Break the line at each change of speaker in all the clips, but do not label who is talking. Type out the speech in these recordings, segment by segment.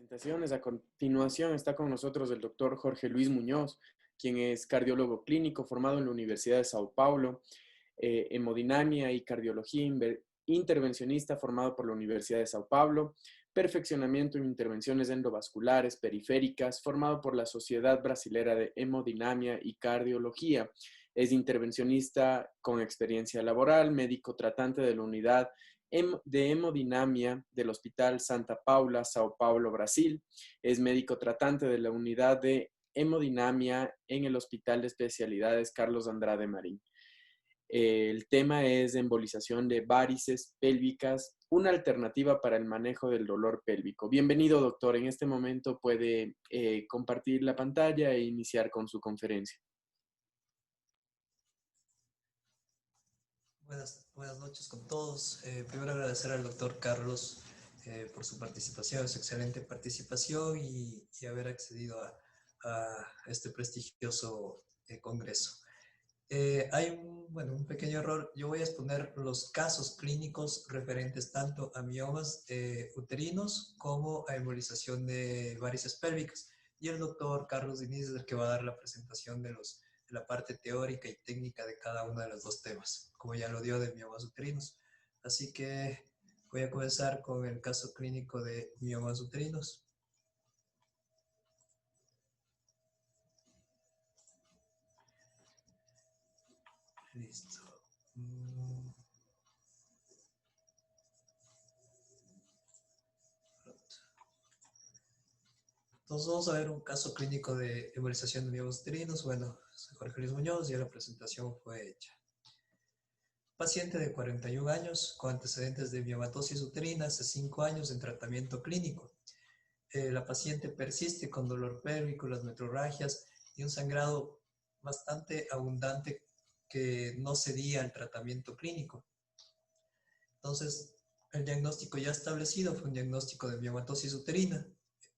Presentaciones. A continuación está con nosotros el doctor Jorge Luis Muñoz, quien es cardiólogo clínico formado en la Universidad de Sao Paulo, hemodinamia y cardiología intervencionista formado por la Universidad de Sao Paulo, perfeccionamiento en intervenciones endovasculares periféricas formado por la Sociedad Brasilera de Hemodinamia y Cardiología. Es intervencionista con experiencia laboral, médico tratante de la unidad de hemodinamia del Hospital Santa Paula, Sao Paulo, Brasil. Es médico tratante de la unidad de hemodinamia en el Hospital de Especialidades Carlos Andrade Marín. El tema es embolización de varices pélvicas, una alternativa para el manejo del dolor pélvico. Bienvenido, doctor. En este momento puede compartir la pantalla e iniciar con su conferencia.
Buenas noches con todos. Primero agradecer al doctor Carlos por su participación, su excelente participación y haber accedido a este prestigioso congreso. Hay un pequeño error. Yo voy a exponer los casos clínicos referentes tanto a miomas uterinos como a embolización de varices pélvicas. Y el doctor Carlos Diniz es el que va a dar la presentación de la parte teórica y técnica de cada uno de los dos temas, como ya lo dio de miomas uterinos. Así que voy a comenzar con el caso clínico de miomas uterinos. Listo. Entonces vamos a ver un caso clínico de embolización de miomas uterinos. Bueno, soy Jorge Luis Muñoz, ya la presentación fue hecha. Paciente de 41 años con antecedentes de miomatosis uterina, hace 5 años en tratamiento clínico. La paciente persiste con dolor pélvico, las metrorragias y un sangrado bastante abundante que no cedía al tratamiento clínico. Entonces, el diagnóstico ya establecido fue un diagnóstico de miomatosis uterina.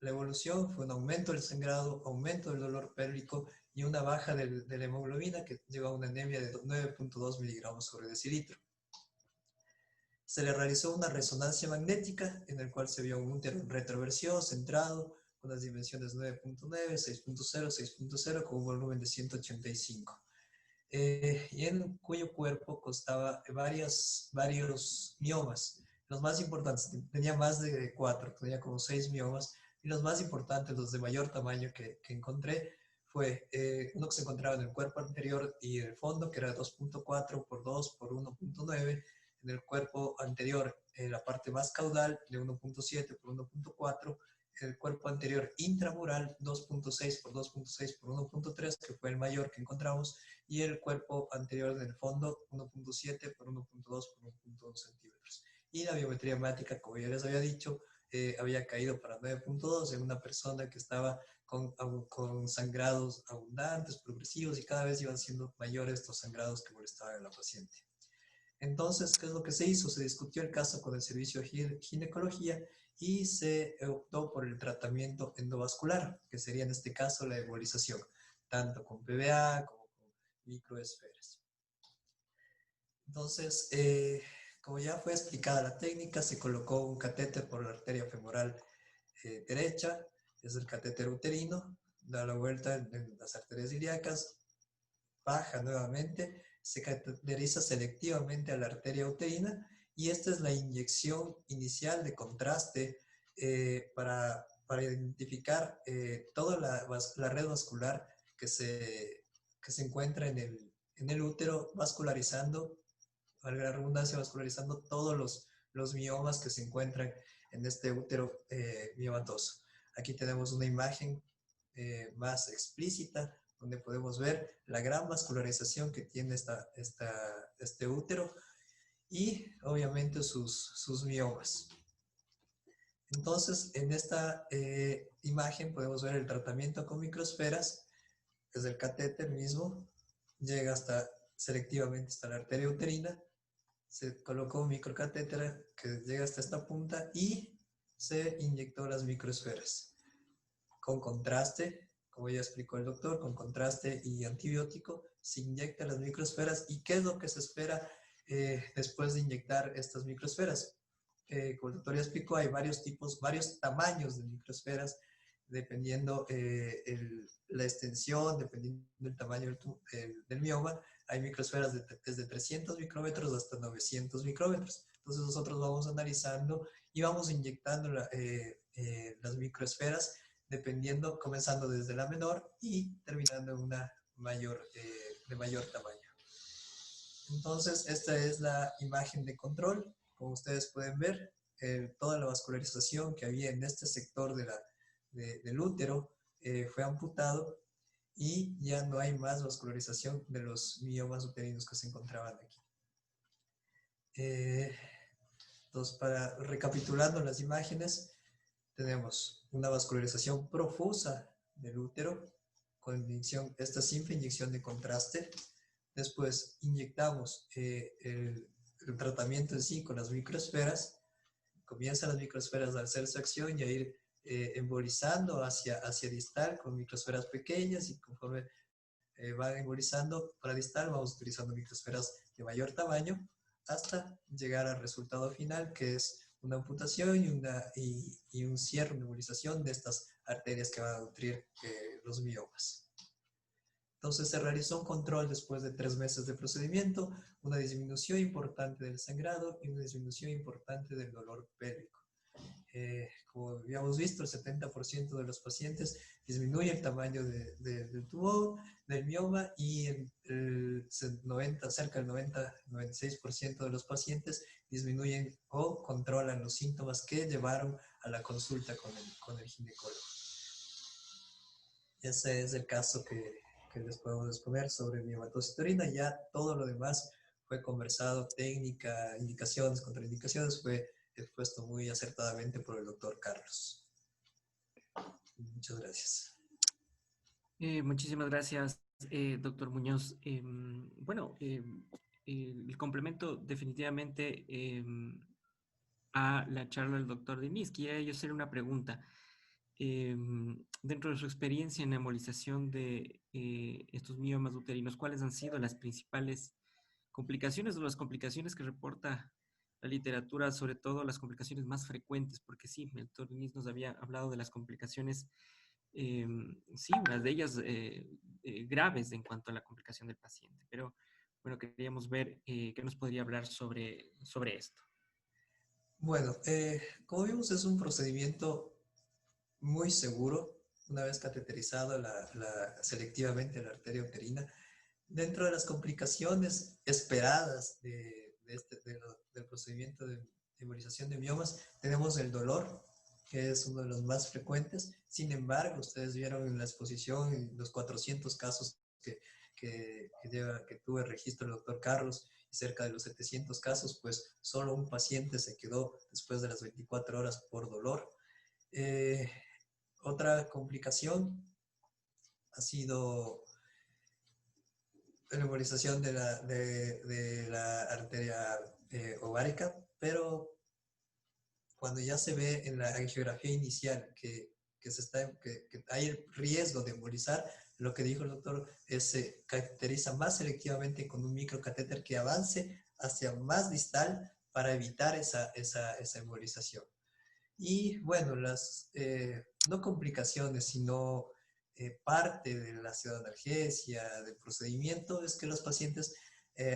La evolución fue un aumento del sangrado, aumento del dolor pélvico y una baja de la hemoglobina que lleva a una anemia de 9.2 miligramos sobre decilitro. Se le realizó una resonancia magnética en el cual se vio un útero en retroversión, centrado, con las dimensiones 9.9, 6.0, 6.0, con un volumen de 185. Y en cuyo cuerpo constaba varios miomas. Los más importantes, tenía más de 4, tenía como 6 miomas, y los más importantes, los de mayor tamaño que encontré, fue uno que se encontraba en el cuerpo anterior y en el fondo, que era 2.4 por 2 por 1.9, en el cuerpo anterior, en la parte más caudal, de 1.7 por 1.4, el cuerpo anterior intramural 2.6 por 2.6 por 1.3, que fue el mayor que encontramos, y el cuerpo anterior del fondo 1.7 por 1.2 por 1.2 centímetros. Y la biometría hemática, como ya les había dicho, había caído para 9.2 en una persona que estaba con sangrados abundantes, progresivos, y cada vez iban siendo mayores estos sangrados que molestaban a la paciente. Entonces, ¿qué es lo que se hizo? Se discutió el caso con el servicio de ginecología y se optó por el tratamiento endovascular, que sería en este caso la embolización, tanto con PVA como con microesferas. Entonces, como ya fue explicada la técnica, se colocó un catéter por la arteria femoral derecha, es el catéter uterino, da la vuelta en las arterias ilíacas, baja nuevamente, se cateteriza selectivamente a la arteria uterina y esta es la inyección inicial de contraste para identificar toda la red vascular que se encuentra en el útero, vascularizando, valga la redundancia, vascularizando todos los miomas que se encuentran en este útero miomatoso. Aquí tenemos una imagen más explícita donde podemos ver la gran vascularización que tiene este útero y obviamente sus miomas. Entonces, en esta imagen podemos ver el tratamiento con microesferas, que es el catéter mismo, llega selectivamente hasta la arteria uterina, se colocó un microcatéter que llega hasta esta punta y se inyectó las microesferas. Con contraste, como ya explicó el doctor, con contraste y antibiótico, se inyectan las microesferas. ¿Y qué es lo que se espera después de inyectar estas microesferas? como el doctor ya explicó, hay varios tipos, varios tamaños de microesferas, dependiendo la extensión, dependiendo del tamaño del mioma. Hay microesferas desde 300 micrómetros hasta 900 micrómetros. Entonces nosotros vamos analizando y vamos inyectando las microesferas, dependiendo, comenzando desde la menor y terminando en una de mayor tamaño. Entonces, esta es la imagen de control. Como ustedes pueden ver, toda la vascularización que había en este sector del útero fue amputado y ya no hay más vascularización de los miomas uterinos que se encontraban aquí. Entonces, recapitulando las imágenes, tenemos una vascularización profusa del útero con inyección, esta simple inyección de contraste. Después inyectamos el tratamiento en sí con las microesferas. Comienzan las microesferas a hacer su acción y a ir embolizando hacia distal con microesferas pequeñas, y conforme van embolizando para distal vamos utilizando microesferas de mayor tamaño hasta llegar al resultado final, que es una amputación y un cierre, una embolización de estas arterias que van a nutrir los miomas. Entonces se realizó un control después de 3 meses de procedimiento, una disminución importante del sangrado y una disminución importante del dolor pélvico. Como habíamos visto, el 70% de los pacientes disminuye el tamaño del tumor, del mioma, y cerca del 90-96% de los pacientes disminuyen o controlan los síntomas que llevaron a la consulta con el ginecólogo. Ese es el caso que les podemos exponer sobre miomatosis uterina. Ya todo lo demás fue conversado, técnica, indicaciones, contraindicaciones, fue expuesto muy acertadamente por el doctor Carlos. Muchas gracias.
Muchísimas gracias, doctor Muñoz. Bueno, el complemento definitivamente a la charla del doctor Diniz. Quería yo hacer una pregunta. Dentro de su experiencia en la embolización de estos miomas uterinos, ¿cuáles han sido las principales complicaciones o las complicaciones que reporta la literatura, sobre todo las complicaciones más frecuentes? Porque sí, el doctor Diniz nos había hablado de las complicaciones, sí, unas de ellas graves en cuanto a la complicación del paciente, pero bueno, queríamos ver qué nos podría hablar sobre esto.
Bueno, como vimos, es un procedimiento muy seguro una vez cateterizado selectivamente la arteria uterina. Dentro de las complicaciones esperadas del procedimiento de embolización de miomas, tenemos el dolor, que es uno de los más frecuentes. Sin embargo, ustedes vieron en la exposición, en los 400 casos que tuvo el registro del doctor Carlos, y cerca de los 700 casos, pues solo un paciente se quedó después de las 24 horas por dolor. Otra complicación ha sido la embolización de la arteria ovárica, pero cuando ya se ve en la angiografía inicial que hay el riesgo de embolizar, lo que dijo el doctor es se cateteriza más selectivamente con un microcatéter que avance hacia más distal para evitar esa embolización. Y bueno, las no complicaciones, sino parte de la analgesia, del procedimiento, es que los pacientes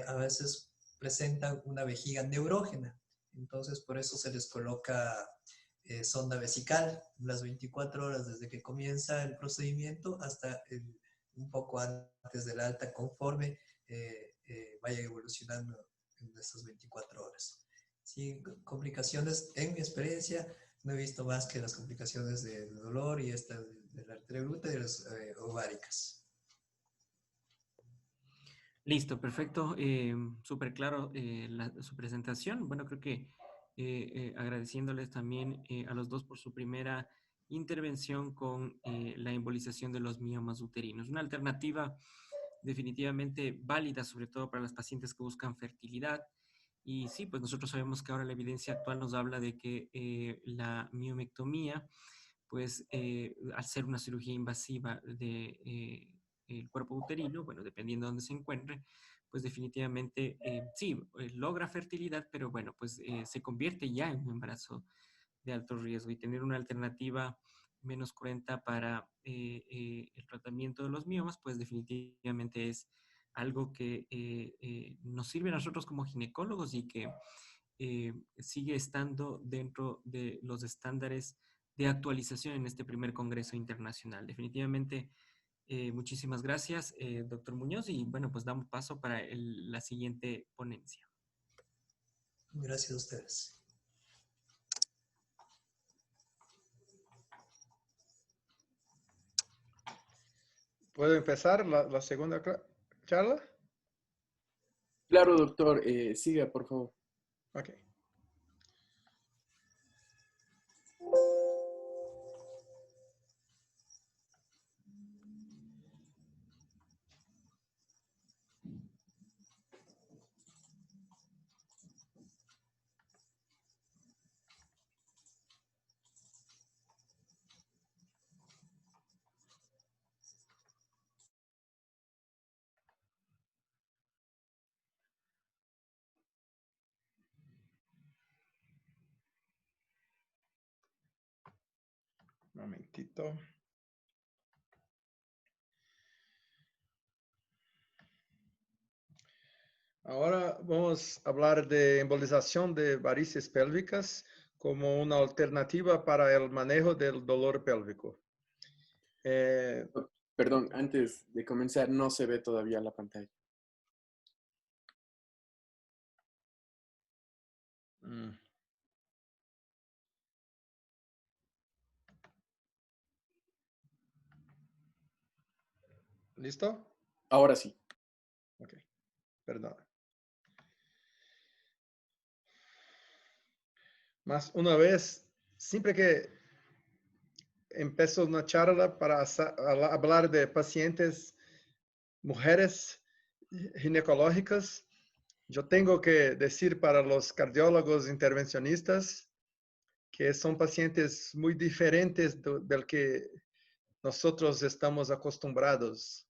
a veces presentan una vejiga neurógena. Entonces, por eso se les coloca sonda vesical las 24 horas desde que comienza el procedimiento hasta un poco antes del alta, conforme vaya evolucionando en esas 24 horas. Sí, complicaciones, en mi experiencia, no he visto más que las complicaciones del dolor y esta de la arteria glútea y de las ováricas.
Listo, perfecto. Súper claro su presentación. Bueno, creo que agradeciéndoles también a los dos por su primera intervención con la embolización de los miomas uterinos. Una alternativa definitivamente válida, sobre todo para las pacientes que buscan fertilidad. Y sí, pues nosotros sabemos que ahora la evidencia actual nos habla de que la miomectomía, pues al ser una cirugía invasiva de el cuerpo uterino, bueno, dependiendo de dónde se encuentre, pues definitivamente sí, logra fertilidad, pero bueno, pues se convierte ya en un embarazo de alto riesgo y tener una alternativa menos cruenta para el tratamiento de los miomas, pues definitivamente es algo que nos sirve a nosotros como ginecólogos y que sigue estando dentro de los estándares de actualización en este primer Congreso Internacional. Definitivamente, muchísimas gracias, doctor Muñoz, y bueno, pues damos paso para la siguiente ponencia.
Gracias a ustedes.
¿Puedo empezar la segunda charla?
Claro, doctor. Siga, por favor.
Ok. Un momentito. Ahora vamos a hablar de embolización de varices pélvicas como una alternativa para el manejo del dolor pélvico.
Perdón, antes de comenzar, no se ve todavía la pantalla.
Mm. ¿Listo?
Ahora sí.
Ok, perdón. Más una vez, siempre que empiezo una charla para hablar de pacientes, mujeres ginecológicas, yo tengo que decir para los cardiólogos intervencionistas que son pacientes muy diferentes del que nosotros estamos acostumbrados,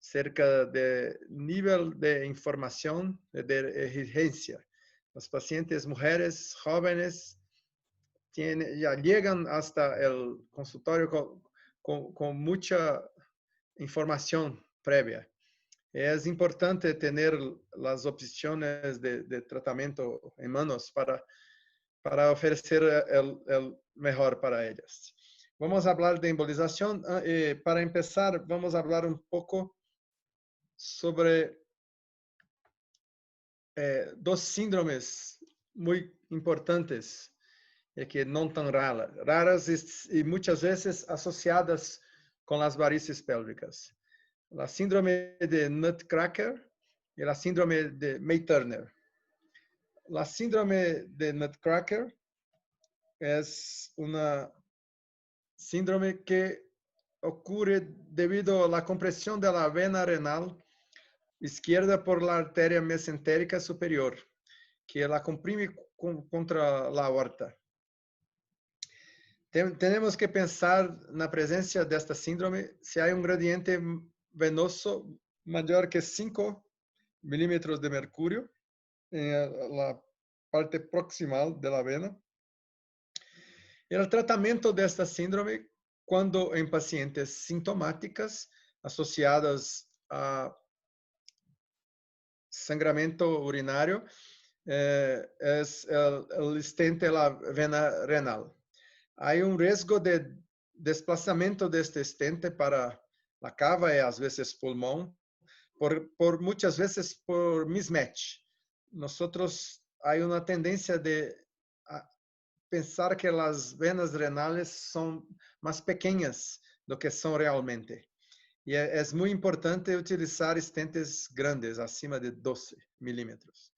cerca de nivel de información, de exigencia. Las pacientes mujeres jóvenes ya llegan hasta el consultorio con mucha información previa. Es importante tener las opciones de tratamiento en manos para ofrecer el mejor para ellas. Vamos a hablar de embolización. Para empezar, vamos a hablar un poco sobre dos síndromes muy importantes que no tan raras y muchas veces asociadas con las varices pélvicas. La síndrome de Nutcracker y la síndrome de May-Turner. La síndrome de Nutcracker es una síndrome que ocurre debido a la compresión de la vena renal izquierda por la arteria mesentérica superior, que la comprime contra la aorta. Tenemos que pensar na presencia desta síndrome se há gradiente venoso maior que 5 milímetros de mercúrio en la parte proximal de la vena. El tratamento de esta síndrome, cuando en pacientes sintomáticas asociadas a sangramiento urinario, es el estente de la vena renal. Hay un riesgo de desplazamiento de este estente para la cava y a veces pulmón, por muchas veces por mismatch. Nosotros hay una tendencia de pensar que las venas renales son más pequeñas do que son realmente. Y es muy importante utilizar estentes grandes, acima de 12 milímetros.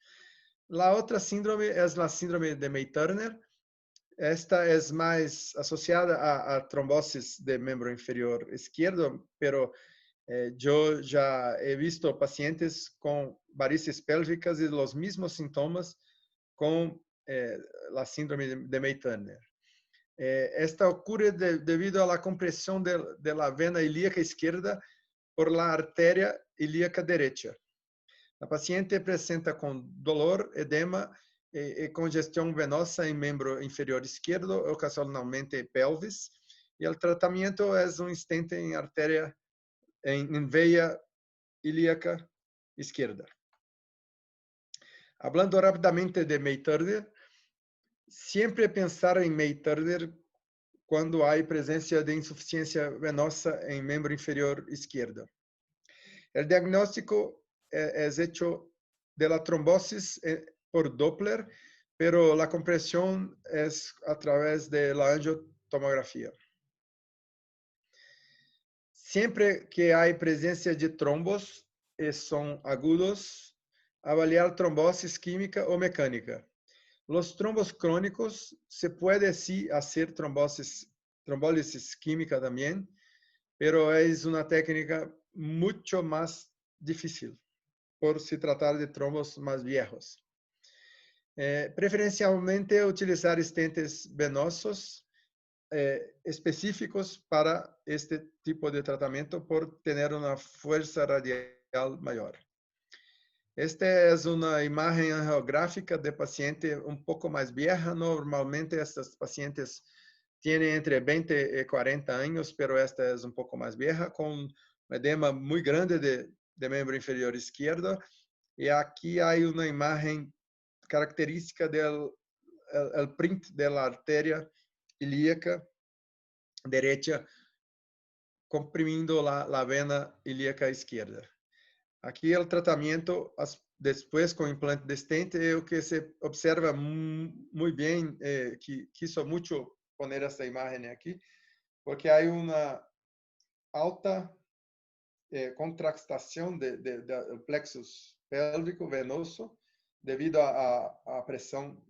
La otra síndrome es la síndrome de May-Turner. Esta es más asociada a trombosis de miembro inferior izquierdo, pero yo ya he visto pacientes con varices pélvicas y los mismos síntomas con la síndrome de May-Turner. Esta ocurre debido a la compresión de la vena ilíaca izquierda por la arteria ilíaca derecha. La paciente presenta con dolor, edema y congestión venosa en miembro inferior izquierdo, ocasionalmente pelvis, y el tratamiento es un stent en arteria, en veia ilíaca izquierda. Hablando rápidamente de May-Turner, siempre pensar en May-Turner cuando hay presencia de insuficiencia venosa en miembro inferior izquierdo. El diagnóstico es hecho de la trombosis por Doppler, pero la compresión es a través de la angiotomografía. Siempre que hay presencia de trombos y son agudos, avaliar trombosis química o mecánica. Los trombos crónicos se puede sí hacer trombólisis química también, pero es una técnica mucho más difícil por se tratar de trombos más viejos. Preferencialmente utilizar stents venosos específicos para este tipo de tratamiento por tener una fuerza radial mayor. Esta es una imagen angiográfica de paciente un poco más vieja. Normalmente estas pacientes tienen entre 20 y 40 años, pero esta es un poco más vieja, con un edema muy grande de miembro inferior izquierdo. Y aquí hay una imagen característica del el print de la arteria ilíaca derecha comprimiendo la vena ilíaca izquierda. Aquí el tratamiento después con implante de stent es lo que se observa muy bien, quiso mucho poner esta imagen aquí, porque hay una alta contractación del plexus pélvico venoso debido a presión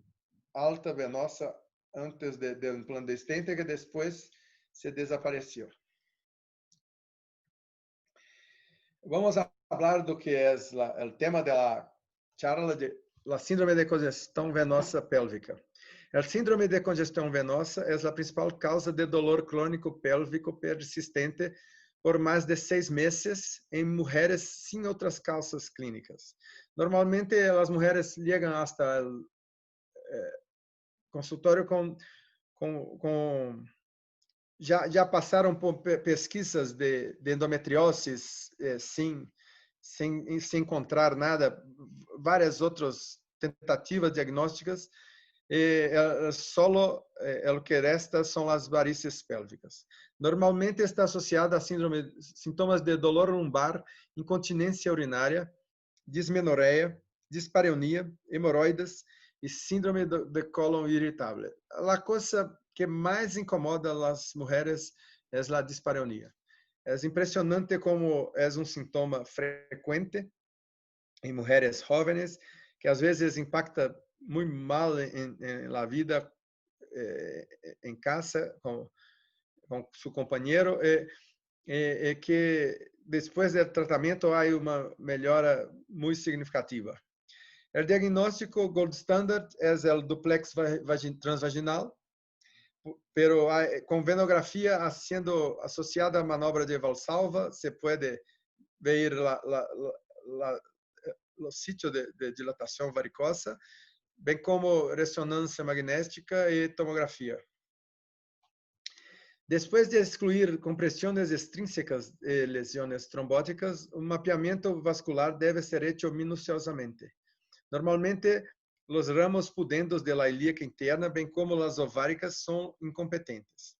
alta venosa antes del implante de stent que después se desapareció. Vamos a hablar do que é o tema da charla de la síndrome de congestão venosa pélvica. A síndrome de congestão venosa é a principal causa de dolor crônico pélvico persistente por mais de 6 meses em mulheres sem outras causas clínicas. Normalmente, as mulheres chegam hasta o consultório já passaram por pesquisas de endometriose sem encontrar nada, várias outras tentativas diagnósticas, solo o que resta são as varizes pélvicas. Normalmente está associada a sintomas de dolor lumbar, incontinência urinária, dismenorreia, dispareunia, hemorroidas e síndrome de cólon irritável. A coisa que mais incomoda as mulheres é a dispareunia. É impressionante como é um sintoma frequente em mulheres jovens, que às vezes impacta muito mal na vida em casa com seu companheiro, e que depois do tratamento há uma melhora muito significativa. O diagnóstico gold standard é o duplex transvaginal, pero com venografia sendo associada à manobra de Valsalva, se pode ver o sítio de dilatação varicosa, bem como ressonância magnética e tomografia. Depois de excluir compressões extrínsecas e lesões trombóticas, o mapeamento vascular deve ser feito minuciosamente. Normalmente, os ramos pudendos de la ilíaca interna, bem como as ováricas, são incompetentes.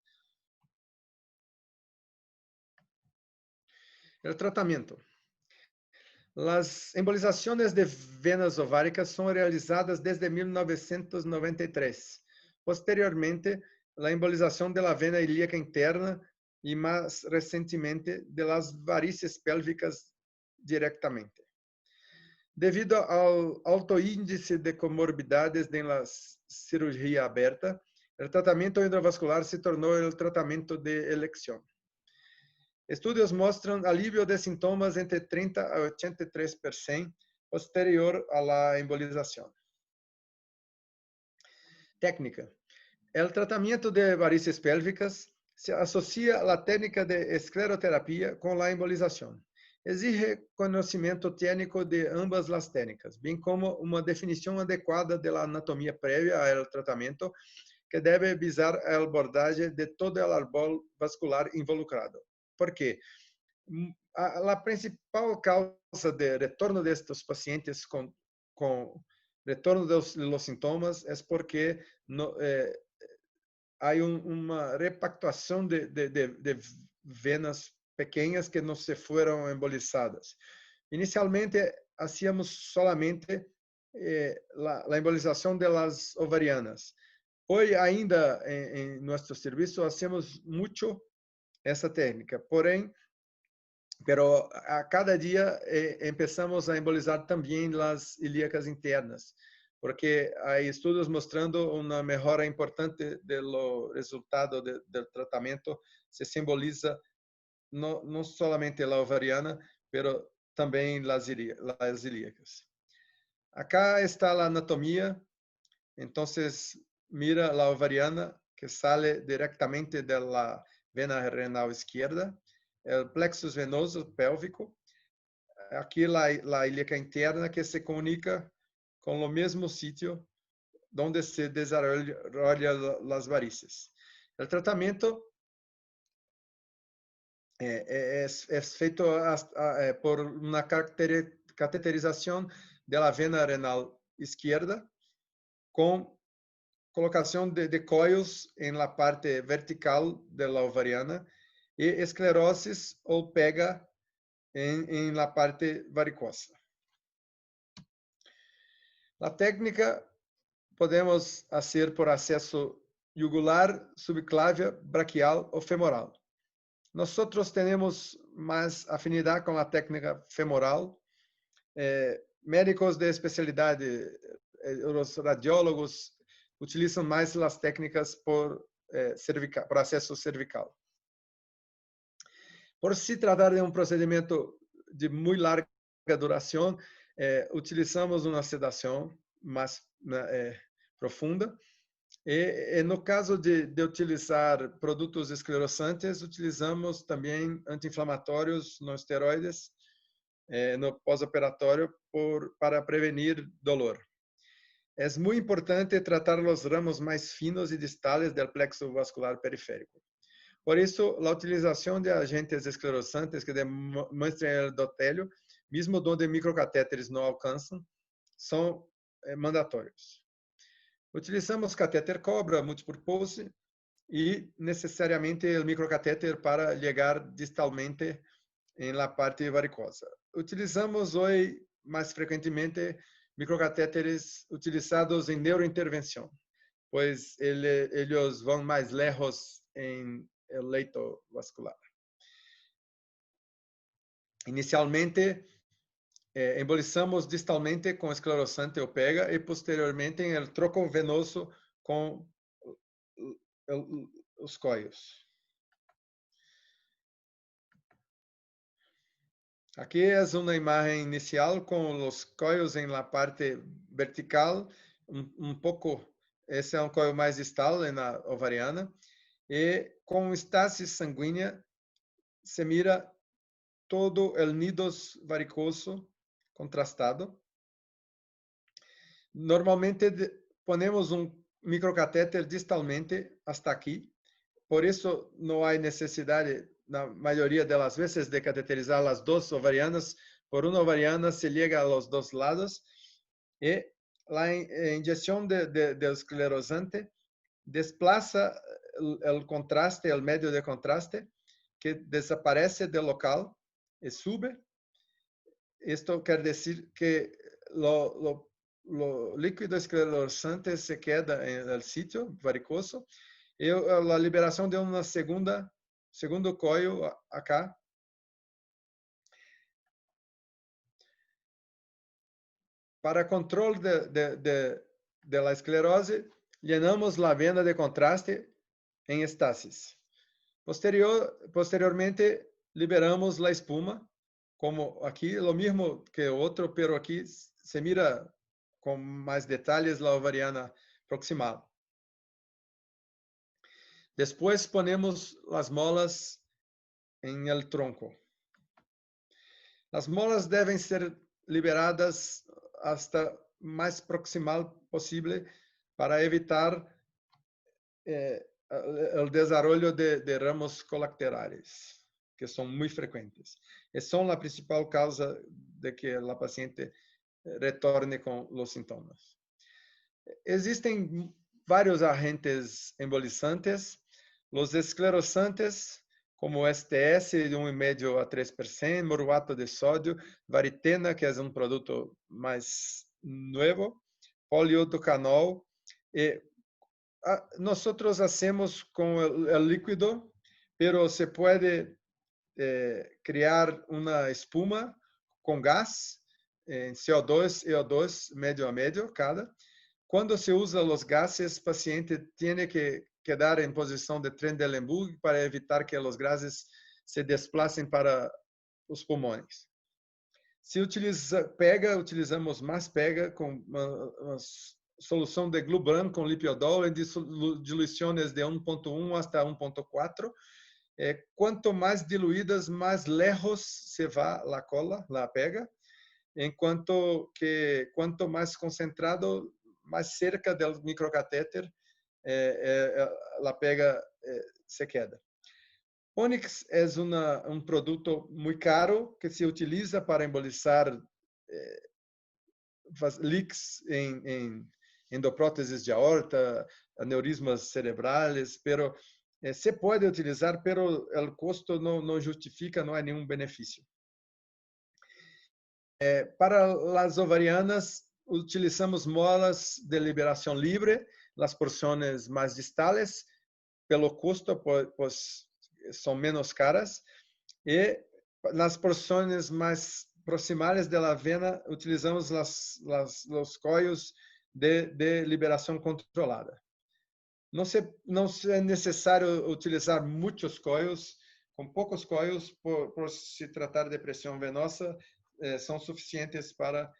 O tratamento. As embolizações de venas ováricas são realizadas desde 1993. Posteriormente, a embolização da vena ilíaca interna e, mais recentemente, das varizes pélvicas diretamente. Devido ao alto índice de comorbidades na cirurgia aberta, o tratamento endovascular se tornou o tratamento de eleição. Estudos mostram alívio de sintomas entre 30% a 83% posterior à embolização. Técnica. O tratamento de varizes pélvicas se associa à técnica de escleroterapia com a embolização. Exige conhecimento técnico de ambas as técnicas, bem como uma definição adequada da anatomia prévia ao tratamento, que deve visar a abordagem de todo o árbol vascular involucrado. Por quê? A principal causa de retorno destes pacientes com retorno dos sintomas é porque há uma repactuação de venas pequenas que não se foram embolizadas. Inicialmente, hacíamos solamente a embolização das ovarianas. Hoje, ainda em nosso serviço, hacemos muito essa técnica. Porém, a cada dia começamos a embolizar também as ilíacas internas, porque há estudos mostrando uma melhora importante do resultado do tratamento se emboliza não somente a ovariana, mas também as ilíacas. Acá está a anatomia. Então, mira a ovariana que sale diretamente da vena renal esquerda, o plexus venoso pélvico. Aqui a ilíaca interna que se comunica com o mesmo sítio onde se desarrollam as varices. O tratamento é feito por uma cateterização da vena renal esquerda com colocação de coios em la parte vertical da ovariana e esclerose ou pega em la parte varicosa. A técnica podemos fazer por acesso jugular, subclávia, braquial ou femoral. Nós temos mais afinidade com a técnica femoral. Médicos de especialidade, os radiólogos, utilizam mais as técnicas por acesso cervical. Por se tratar de um procedimento de muito larga duração, utilizamos uma sedação mais profunda. E no caso de utilizar produtos esclerosantes, utilizamos também anti-inflamatórios não esteroides no pós-operatório para prevenir dolor. É muito importante tratar os ramos mais finos e distales do plexo vascular periférico. Por isso, a utilização de agentes esclerosantes que demonstram endotélio, mesmo onde microcatéteres não alcançam, são mandatórios. Utilizamos catéter cobra, multipurpose e necessariamente o microcatéter para ligar distalmente em la parte varicosa. Utilizamos hoje mais frequentemente microcatéteres utilizados em neurointervenção, pois eles vão mais lejos em el leito vascular. Inicialmente, embolizamos distalmente com esclerosante ou pega e posteriormente em el troco venoso com os coios. Aqui é uma imagem inicial com os coios em la parte vertical, pouco, esse é um coio mais distal na ovariana, e com estase sanguínea se mira todo o nido varicoso contrastado. Normalmente ponemos microcatéter distalmente hasta aqui, por isso não há necessidade, na maioria das vezes, de cateterizar as duas ovarianas. Por uma ovariana se liga aos dois lados e a injeção de esclerosante desplaça o contraste, o medio de contraste, que desaparece do local e sube. Isto quer dizer que o líquido esclerosante se queda no sítio varicoso e a liberação de uma segundo coio acá. Para controle da esclerose, llenamos a vena de contraste em estasis. Posteriormente, liberamos a espuma, como aqui, o mesmo que o outro, pero aqui se mira com mais detalhes a ovariana proximal. Depois, ponemos as molas em el tronco. Las molas deben ser liberadas hasta más proximal posible para evitar el desarrollo de ramos colaterales, que son muy frecuentes. Y son la principal causa de que la paciente retorne con los síntomas. Existen varios agentes embolizantes. Los esclerosantes, como STS de 1,5 a 3%, moruato de sodio, varitena, que es un producto más nuevo, poliodocanol. Nosotros hacemos con el líquido, pero se puede crear una espuma con gas, en CO2 e O2, medio a medio cada. Quando se usa os gases, o paciente tem que quedar em posição de Trendelenburg para evitar que os gases se desplacem para os pulmões. Se utilizamos mais pega com uma solução de Glubran com lipiodol em diluições de 1,1 até 1,4. Quanto mais diluídas, mais lejos se vai a cola, a pega, enquanto que quanto mais concentrado, mais cerca do microcatéter, a pega se queda. Onyx é um produto muito caro que se utiliza para embolizar leaks em endopróteses de aorta, aneurismas cerebrais, pero se pode utilizar, pero o custo não justifica, não há nenhum benefício. Para as ovarianas, utilizamos molas de liberação livre, as porções mais distales, pelo custo, pois são menos caras, e nas porções mais proximais da vena, utilizamos os coios de liberação controlada. Não é necessário utilizar muitos coios, com poucos coios, por se tratar de pressão venosa, são suficientes para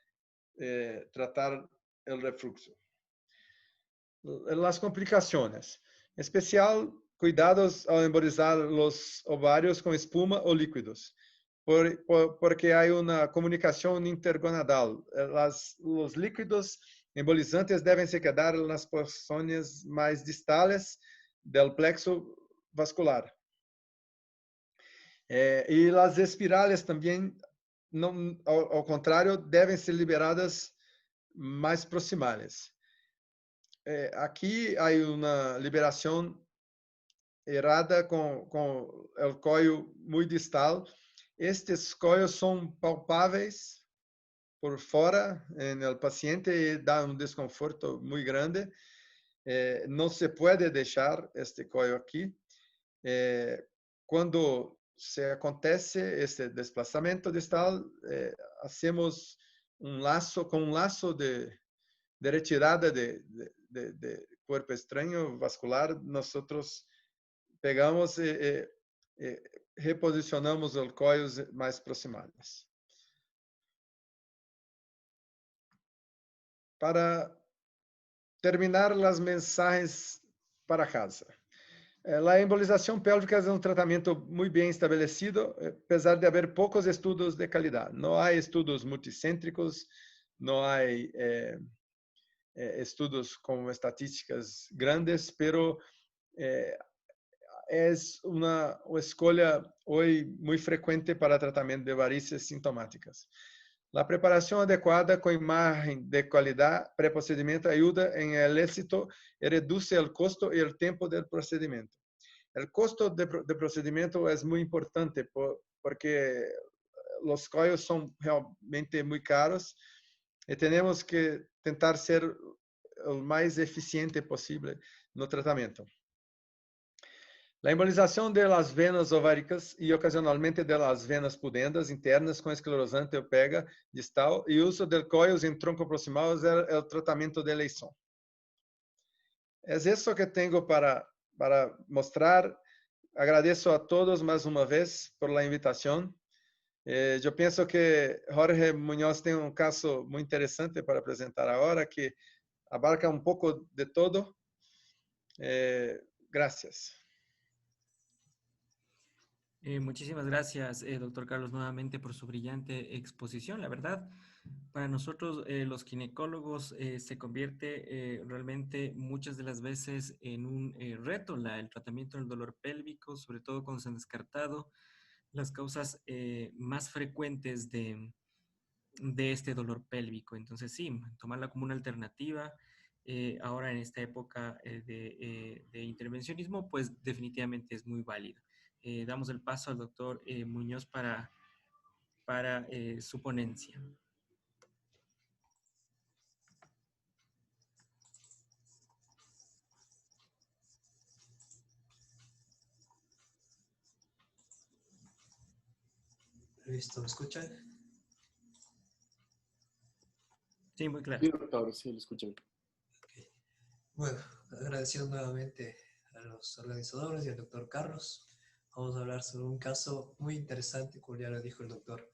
tratar o refluxo. As complicações. Em especial, cuidados ao embolizar os ovários com espuma ou líquidos, porque há uma comunicação intergonadal. Os líquidos embolizantes devem se quedar nas porções mais distales do plexo vascular. E as espirales também, ao contrário, devem ser liberadas mais proximales. Aqui há uma liberação errada com o coio muito distal. Estes coios são palpáveis por fora no paciente e dá um desconforto muito grande. Não se pode deixar este coio aqui. Quando se acontece esse desplazamento distal, hacemos com um laço de retirada de corpo estranho vascular, nós pegamos e reposicionamos os coios mais proximais. Para terminar as mensagens para casa. A embolização pélvica é um tratamento muito bem estabelecido, apesar de haver poucos estudos de qualidade. Não há estudos multicêntricos, não há estudos com estatísticas grandes, pero é uma escolha hoje muito frequente para tratamento de varizes sintomáticas. A preparação adequada com imagem de qualidade pré-procedimento ajuda em el éxito e reduz o custo e o tempo do procedimento. O custo do procedimento é muito importante porque os coios são realmente muito caros e temos que tentar ser o mais eficiente possível no tratamento. A embolização das venas ováricas e ocasionalmente das venas pudendas internas com esclerosante ou pega distal e uso de coios em tronco proximal é o tratamento de eleição. É isso que tenho para mostrar. Agradeço a todos mais uma vez por la invitação. Eu penso que Jorge Muñoz tem um caso muito interessante para apresentar agora, que abarca um pouco de todo. Gracias.
Muchísimas gracias, doctor Carlos, nuevamente por su brillante exposición. La verdad, para nosotros los ginecólogos se convierte realmente muchas de las veces en un reto el tratamiento del dolor pélvico, sobre todo cuando se han descartado las causas más frecuentes de este dolor pélvico. Entonces, sí, tomarla como una alternativa. Ahora en esta época de intervencionismo, pues definitivamente es muy válido. Damos el paso al doctor Muñoz para su ponencia.
Listo, ¿me escuchan?
Sí, muy claro.
Sí, doctor, sí, lo escuchan.
Okay. Bueno, agradeciendo nuevamente a los organizadores y al doctor Carlos. Vamos a hablar sobre un caso muy interesante, como ya lo dijo el doctor.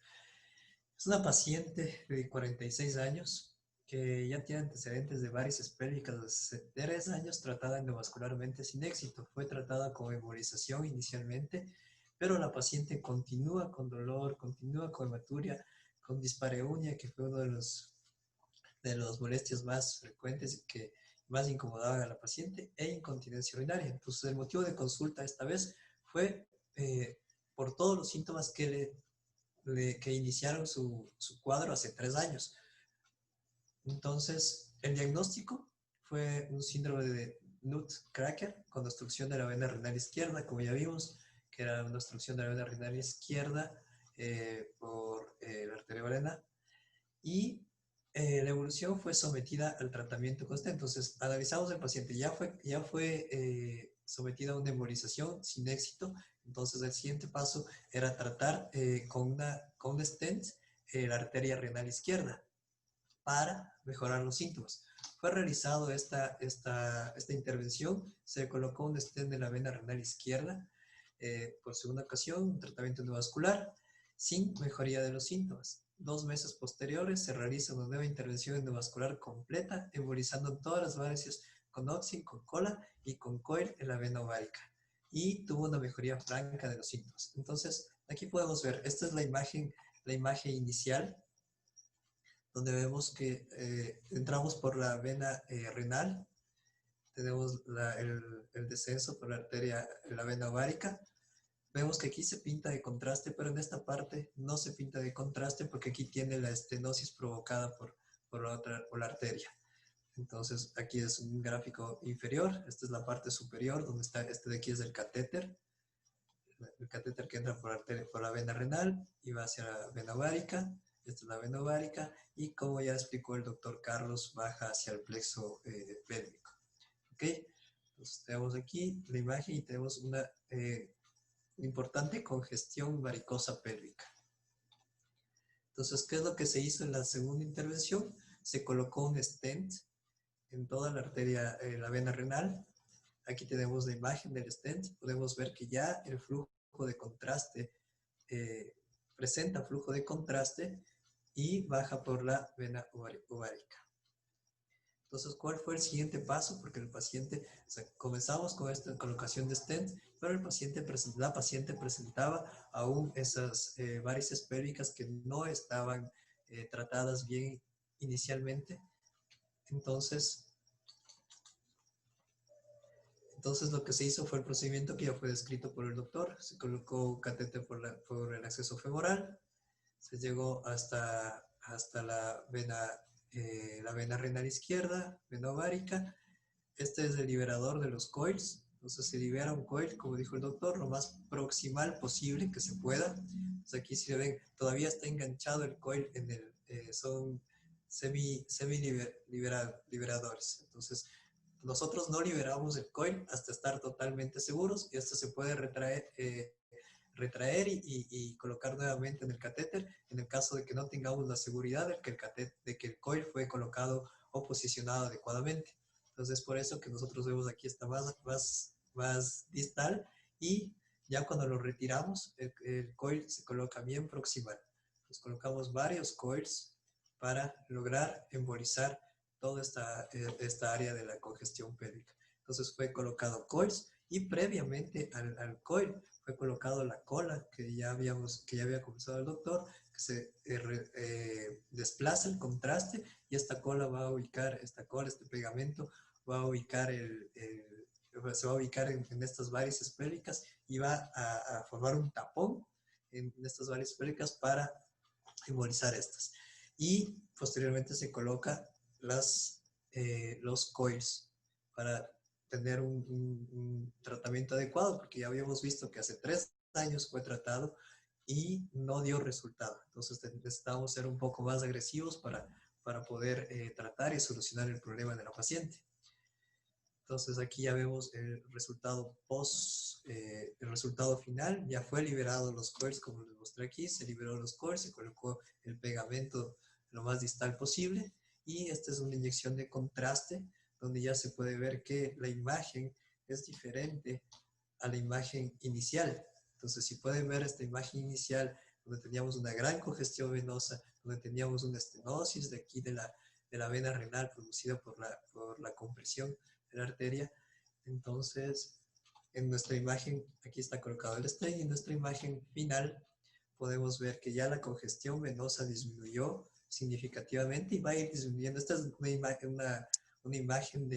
Es una paciente de 46 años que ya tiene antecedentes de varices pélvicas de 3 años, tratada endovascularmente sin éxito. Fue tratada con embolización inicialmente, pero la paciente continúa con dolor, continúa con hematuria, con dispareunia, que fue uno de los molestias más frecuentes y que más incomodaban a la paciente, e incontinencia urinaria. Entonces, el motivo de consulta esta vez fue por todos los síntomas que iniciaron su cuadro hace 3 años. Entonces, el diagnóstico fue un síndrome de Nutcracker con obstrucción de la vena renal izquierda, como ya vimos, que era una obstrucción de la vena renal izquierda por la arteria renal. Y la evolución fue sometida al tratamiento constante. Entonces, analizamos al paciente, ya fue sometida a una embolización sin éxito. Entonces, el siguiente paso era tratar con un stent la arteria renal izquierda para mejorar los síntomas. Fue realizado esta intervención, se colocó un stent en la vena renal izquierda por segunda ocasión, un tratamiento endovascular sin mejoría de los síntomas. 2 meses posteriores se realiza una nueva intervención endovascular completa, embolizando todas las varices con oxi, con cola y con coil en la vena ovárica. Y tuvo una mejoría franca de los síntomas. Entonces, aquí podemos ver, esta es la imagen inicial, donde vemos que entramos por la vena renal, tenemos el descenso por la arteria, la vena ovárica. Vemos que aquí se pinta de contraste, pero en esta parte no se pinta de contraste porque aquí tiene la estenosis provocada por la arteria. Entonces, aquí es un gráfico inferior, esta es la parte superior, donde está, este de aquí es el catéter que entra por la vena renal y va hacia la vena ovárica. Esta es la vena ovárica y, como ya explicó el doctor Carlos, baja hacia el plexo pélvico. ¿Ok? Entonces tenemos aquí la imagen y tenemos una importante congestión varicosa pélvica. Entonces, ¿qué es lo que se hizo en la segunda intervención? Se colocó un stent en toda la arteria, la vena renal. Aquí tenemos la imagen del stent. Podemos ver que ya el flujo de contraste presenta flujo de contraste y baja por la vena ovárica. Entonces, ¿cuál fue el siguiente paso? Porque el paciente, o sea, comenzamos con esta colocación de stent, pero la paciente presentaba aún esas varices pélvicas que no estaban tratadas bien inicialmente. Entonces, lo que se hizo fue el procedimiento que ya fue descrito por el doctor. Se colocó catéter por el acceso femoral, se llegó hasta la vena renal izquierda, vena ovárica. Este es el liberador de los coils. Entonces se libera un coil, como dijo el doctor, lo más proximal posible que se pueda. Entonces aquí, si ven, todavía está enganchado el coil en son semi-liberadores. Entonces, nosotros no liberamos el coil hasta estar totalmente seguros, y esto se puede retraer y colocar nuevamente en el catéter en el caso de que no tengamos la seguridad de que el coil fue colocado o posicionado adecuadamente. Entonces, por eso que nosotros vemos aquí esta más distal, y ya cuando lo retiramos, el coil se coloca bien proximal. Nos colocamos varios coils para lograr embolizar toda esta área de la congestión pélvica. Entonces fue colocado coils, y previamente al coil fue colocado la cola que ya había comenzado el doctor, que se desplaza el contraste y esta cola va a ubicar, este pegamento va a ubicar se va a ubicar en estas varices pélvicas y va a formar un tapón en estas varices pélvicas para embolizar estas. Y posteriormente se coloca los coils para tener un tratamiento adecuado, porque ya habíamos visto que hace 3 años fue tratado y no dio resultado. Entonces necesitamos ser un poco más agresivos para poder tratar y solucionar el problema de la paciente. Entonces aquí ya vemos el resultado el resultado final. Ya fue liberado los coils, como les mostré aquí. Se liberó los coils, se colocó el pegamento lo más distal posible. Y esta es una inyección de contraste, donde ya se puede ver que la imagen es diferente a la imagen inicial. Entonces, si pueden ver esta imagen inicial, donde teníamos una gran congestión venosa, donde teníamos una estenosis de aquí de la vena renal producida por la compresión de la arteria. Entonces, en nuestra imagen, aquí está colocado el stent, y en nuestra imagen final podemos ver que ya la congestión venosa disminuyó significativamente y va a ir disminuyendo. Esta es una imagen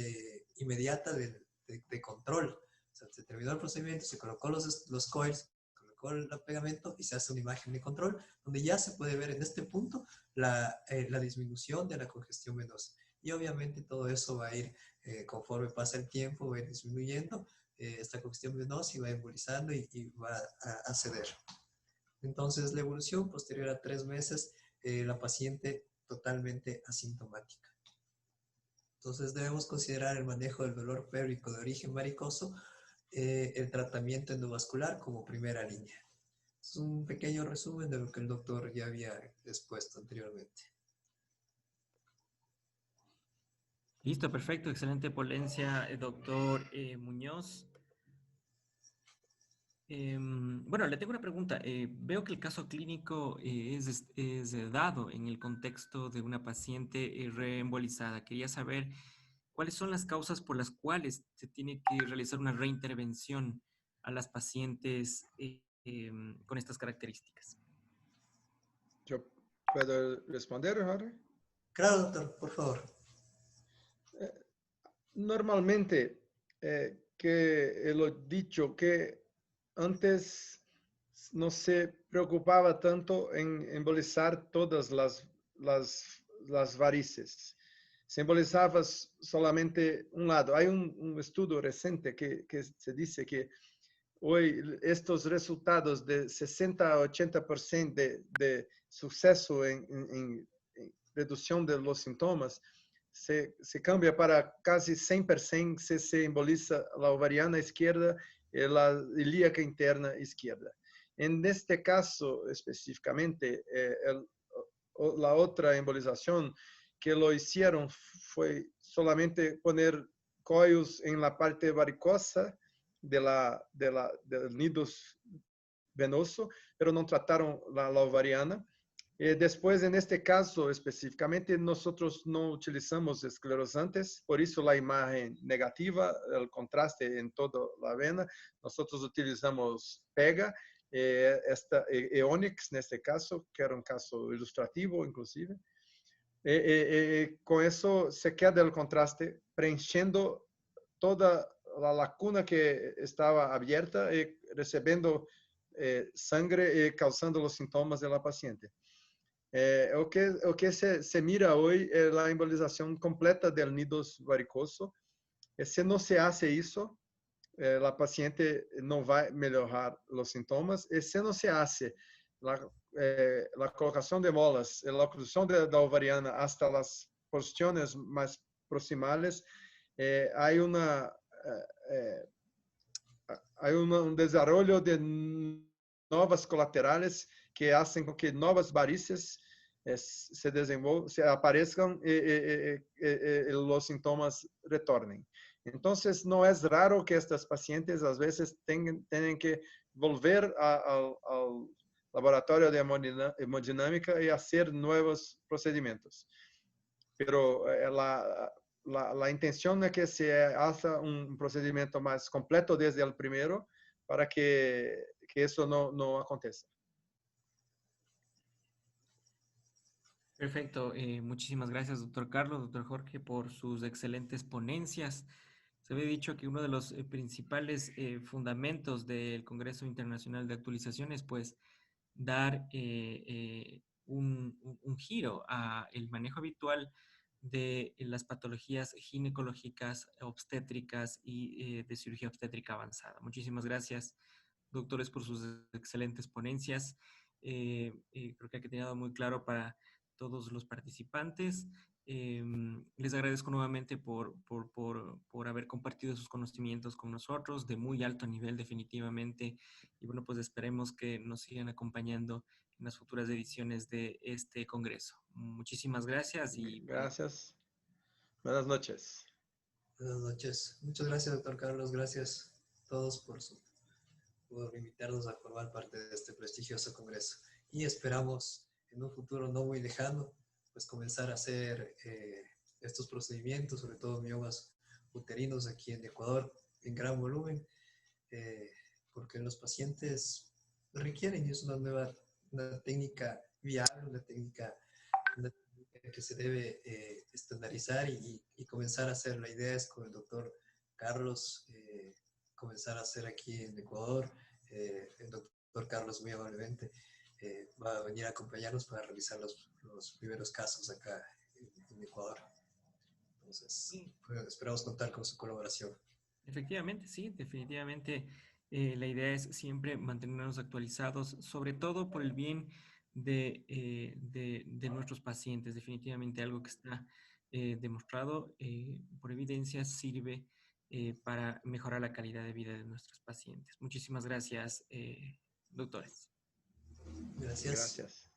inmediata de control. O sea, se terminó el procedimiento, se colocó los coils, colocó el pegamento y se hace una imagen de control donde ya se puede ver en este punto la disminución de la congestión venosa. Y obviamente todo eso va a ir, conforme pasa el tiempo, va a ir disminuyendo esta congestión venosa y va embolizando y va a ceder. Entonces, la evolución posterior a 3 meses, la paciente totalmente asintomática. Entonces, debemos considerar el manejo del dolor pélvico de origen varicoso, el tratamiento endovascular como primera línea. Es un pequeño resumen de lo que el doctor ya había expuesto anteriormente.
Listo, perfecto, excelente ponencia, doctor Muñoz. Bueno, le tengo una pregunta. Veo que el caso clínico es dado en el contexto de una paciente reembolizada. Quería saber cuáles son las causas por las cuales se tiene que realizar una reintervención a las pacientes con estas características.
¿Yo puedo responder, Jorge?
Claro, doctor, por favor.
Normalmente, que lo dicho, que antes no se preocupaba tanto en embolizar todas las varices. Se embolizaba solamente un lado. Hay un estudio reciente que se dice que hoy estos resultados de 60 a 80% de suceso en reducción de los síntomas se cambia para casi 100% si se emboliza la ovariana izquierda y la ilíaca interna izquierda. En este caso específicamente, la otra embolización que lo hicieron fue solamente poner coils en la parte varicosa del nido venoso, pero no trataron la ovariana. Después, en este caso específicamente, nosotros no utilizamos esclerosantes, por eso la imagen negativa, el contraste en toda la vena. Nosotros utilizamos PEGA, Eonix en este caso, que era un caso ilustrativo inclusive. Con eso se queda el contraste, preenchendo toda la lacuna que estaba abierta y recibiendo sangre y causando los síntomas de la paciente. O que se mira hoy es la embolización completa del nido varicoso. Si no se hace eso, la paciente no va a mejorar los síntomas. Y si no se hace la colocación de molas, la oclusión de la ovariana hasta las porciones más proximales, hay un desarrollo de novas colaterales que hacen con que novas varices se aparezcan y los síntomas retornen. Entonces, no es raro que estas pacientes a veces tengan que volver al laboratorio de hemodinámica y hacer nuevos procedimientos. Pero la intención es que se haga un procedimiento más completo desde el primero para que eso no aconteça.
Perfecto. Muchísimas gracias, doctor Carlos, doctor Jorge, por sus excelentes ponencias. Se había dicho que uno de los principales fundamentos del Congreso Internacional de Actualización es, pues, dar un giro a el manejo habitual de las patologías ginecológicas, obstétricas y de cirugía obstétrica avanzada. Muchísimas gracias, doctores, por sus excelentes ponencias. Creo que ha quedado muy claro para todos los participantes. Les agradezco nuevamente por haber compartido sus conocimientos con nosotros, de muy alto nivel definitivamente. Y bueno, pues esperemos que nos sigan acompañando en las futuras ediciones de este congreso. Muchísimas gracias y bueno,
Gracias. Buenas noches.
Buenas noches. Muchas gracias, doctor Carlos. Gracias a todos por invitarnos a formar parte de este prestigioso congreso. Y esperamos en un futuro no muy lejano, pues comenzar a hacer estos procedimientos, sobre todo miomas uterinos aquí en Ecuador, en gran volumen, porque los pacientes requieren, y es una técnica viable, una técnica que se debe estandarizar y comenzar a hacer. La idea es con el doctor Carlos comenzar a hacer aquí en Ecuador. El doctor Carlos muy amablemente va a venir a acompañarnos para realizar los primeros casos acá en Ecuador. Entonces,
sí,
pues, esperamos contar con su colaboración.
efectivamente, sí, definitivamente la idea es siempre mantenernos actualizados, sobre todo por el bien de nuestros pacientes. Definitivamente algo que está demostrado por evidencia sirve para mejorar la calidad de vida de nuestros pacientes. Muchísimas gracias, doctores.
Gracias.
Gracias.